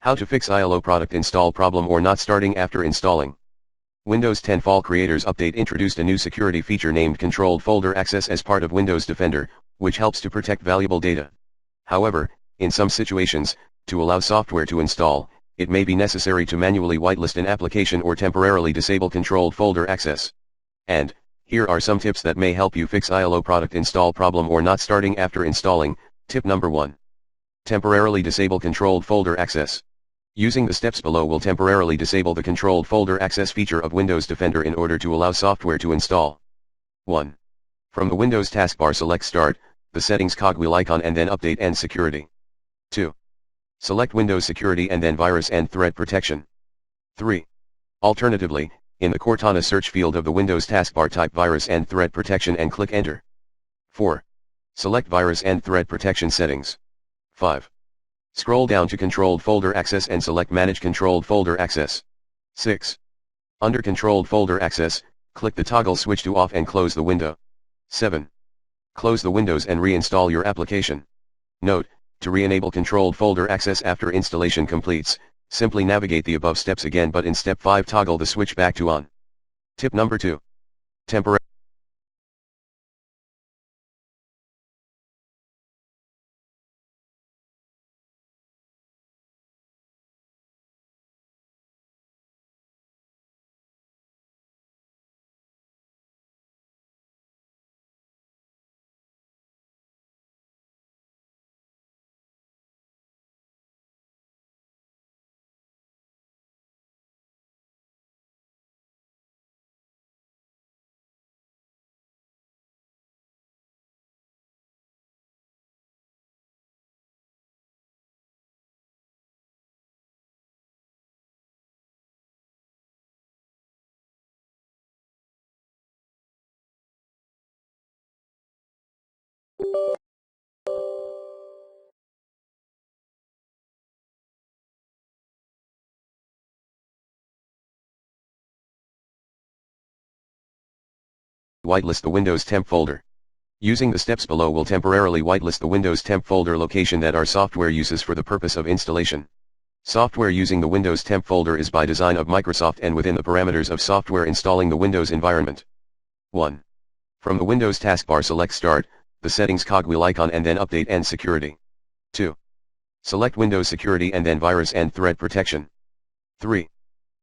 How to fix iolo product install problem or not starting after installing. Windows 10 Fall Creators Update introduced a new security feature named Controlled Folder Access as part of Windows Defender, which helps to protect valuable data. However, in some situations, to allow software to install, it may be necessary to manually whitelist an application or temporarily disable controlled folder access. And, here are some tips that may help you fix iolo product install problem or not starting after installing. Tip number 1. Temporarily disable controlled folder access. Using the steps below will temporarily disable the controlled folder access feature of Windows Defender in order to allow software to install. 1. From the Windows taskbar select Start, the settings cogwheel icon and then Update and Security. 2. Select Windows Security and then Virus and Threat Protection. 3. Alternatively, in the Cortana search field of the Windows taskbar type Virus and Threat Protection and click Enter. 4. Select Virus and Threat Protection Settings. 5. Scroll down to Controlled Folder Access and select Manage Controlled Folder Access. 6. Under Controlled Folder Access, click the toggle switch to off and close the window. 7. Close the windows and reinstall your application. Note, to re-enable Controlled Folder Access after installation completes, simply navigate the above steps again but in step 5 toggle the switch back to on. Tip number 2. Temporary whitelist the Windows temp folder. Using the steps below will temporarily whitelist the Windows temp folder location that our software uses for the purpose of installation. Software using the Windows temp folder is by design of Microsoft and within the parameters of software installing the Windows environment. 1. From the Windows taskbar select Start, the settings cogwheel icon and then Update and Security. 2. Select Windows Security and then Virus and Threat Protection. 3.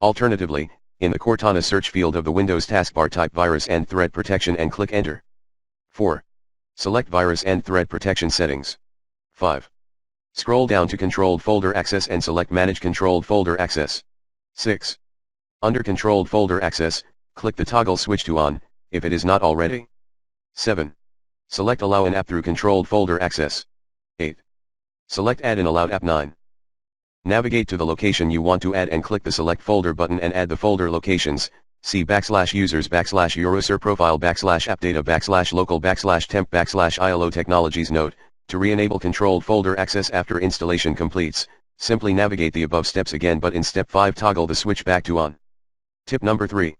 Alternatively, in the Cortana search field of the Windows taskbar type Virus and Threat Protection and click Enter. 4. Select Virus and Threat Protection Settings. 5. Scroll down to Controlled Folder Access and select Manage Controlled Folder Access. 6. Under Controlled Folder Access, click the toggle switch to on, if it is not already. 7. Select Allow an app through Controlled Folder Access. 8. Select Add an allowed app. 9. Navigate to the location you want to add and click the Select Folder button and add the folder locations. See /users /user profile /appdata /local /temp /iolo technologies. Note, to re-enable controlled folder access after installation completes, simply navigate the above steps again but in step 5 toggle the switch back to on. Tip number 3.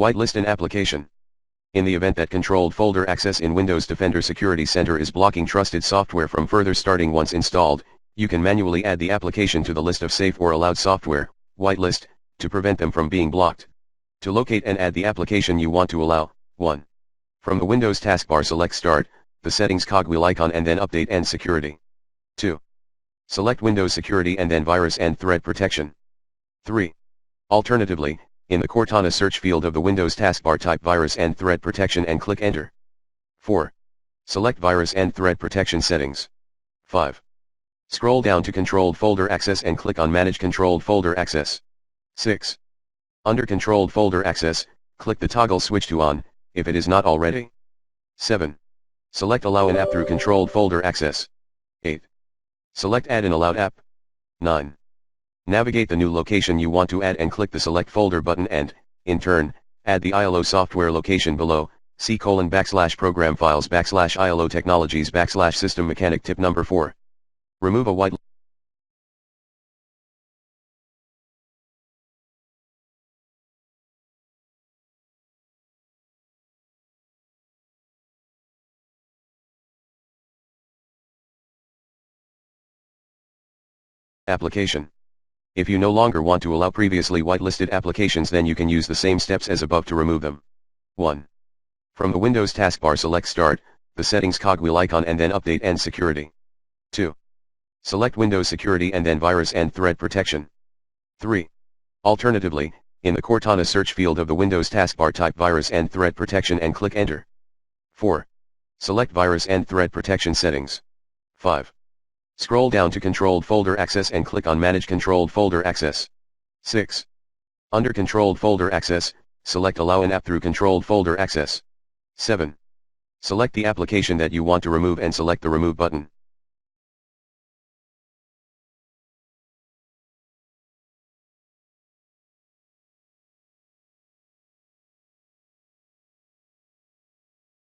Whitelist an application. In the event that controlled folder access in Windows Defender Security Center is blocking trusted software from further starting once installed, you can manually add the application to the list of safe or allowed software, whitelist, to prevent them from being blocked. To locate and add the application you want to allow, 1. From the Windows taskbar select Start, the settings cogwheel icon and then Update and Security. 2. Select Windows Security and then Virus and Threat Protection. 3. Alternatively, in the Cortana search field of the Windows taskbar type Virus and Threat Protection and click Enter. 4. Select Virus and Threat Protection Settings. 5. Scroll down to Controlled Folder Access and click on Manage Controlled Folder Access. 6. Under Controlled Folder Access, click the toggle switch to On, if it is not already. 7. Select Allow an app through Controlled Folder Access. 8. Select Add an allowed app. 9. Navigate the new location you want to add and click the Select Folder button and, in turn, add the iolo software location below, C:\program files /iolo technologies /system mechanic. Tip number 4. Remove a white application. If you no longer want to allow previously whitelisted applications, then you can use the same steps as above to remove them. 1. From the Windows taskbar select Start, the settings cogwheel icon and then Update and Security. 2. Select Windows Security and then Virus and Threat Protection. 3. Alternatively, in the Cortana search field of the Windows taskbar type Virus and Threat Protection and click Enter. 4. Select Virus and Threat Protection Settings. 5. Scroll down to Controlled Folder Access and click on Manage Controlled Folder Access. 6. Under Controlled Folder Access, select Allow an app through Controlled Folder Access. 7. Select the application that you want to remove and select the Remove button.